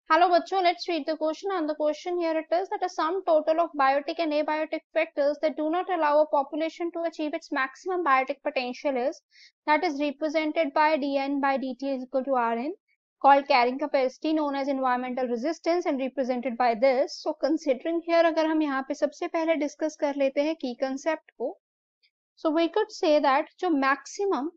Hello bachcho, let's read the question, and the question here it is that a sum total of biotic and abiotic factors that do not allow a population to achieve its maximum biotic potential is, that is represented by dn by dt is equal to rn, called carrying capacity, known as environmental resistance and represented by this. So considering here, अगर हम यहाँ पे सबसे पहले discuss कर लेते हैं की कंसेप्ट को, so we could say that जो maximum,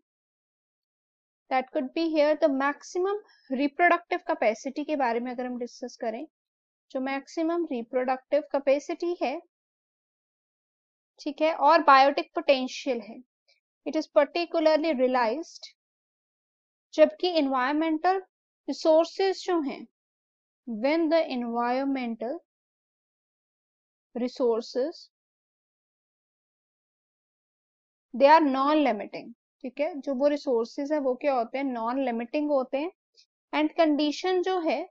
that could be here the maximum reproductive capacity के बारे में अगर हम डिस्कस करें, जो मैक्सिमम रिप्रोडक्टिव कैपेसिटी है, ठीक है, और बायोटिक पोटेंशियल है, इट इज पर्टिकुलरली रियलाइज्ड जबकि एनवायरमेंटल रिसोर्सेज जो हैं, when the environmental resources they are non limiting, ठीक है, जो वो रिसोर्सेज है वो क्या होते हैं, नॉन लिमिटिंग होते हैं, एंड कंडीशन जो है,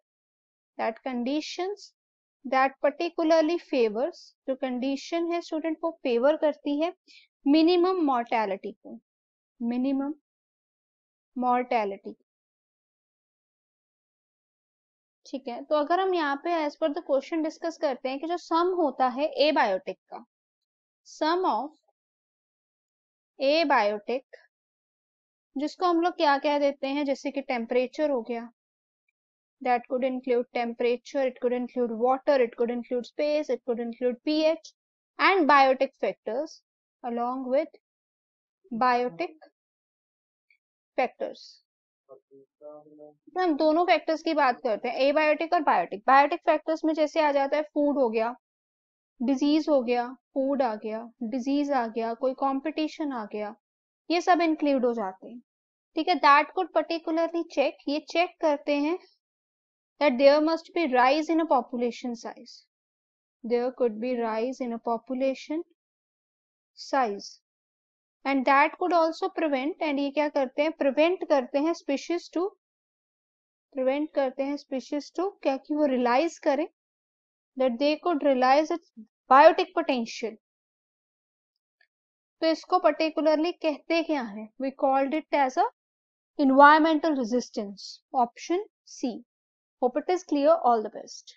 that conditions that particularly favors, जो कंडीशन है स्टूडेंट को फेवर करती है मिनिमम मॉर्टेलिटी को, मिनिमम मॉर्टेलिटी, ठीक है। तो अगर हम यहाँ पे as per the question discuss करते हैं कि जो सम होता है एबायोटिक का, सम ऑफ एबायोटिक, जिसको हम लोग क्या कह देते हैं, जैसे कि टेम्परेचर हो गया, that could include temperature, it could include water, it could include space, it could include pH and biotic factors along with biotic factors. तो हम दोनों फैक्टर्स की बात करते हैं, एबायोटिक और बायोटिक। बायोटिक फैक्टर्स में जैसे आ जाता है फूड हो गया, डिजीज हो गया, फूड आ गया, डिजीज आ गया, कोई कंपटीशन आ गया, ये सब इंक्लूड हो जाते हैं, ठीक है। दैट कुड पर्टिकुलरली चेक, ये चेक करते हैं that there must be rise in a population size, there could be rise in a population size, and that could also prevent, and ये क्या करते हैं, prevent करते हैं species to, prevent करते हैं species to क्या कि वो realize करें, that they could realize its biotic potential. तो इसको particularly कहते क्या है, we called it as a environmental resistance, option C. Hope it is clear. All the best.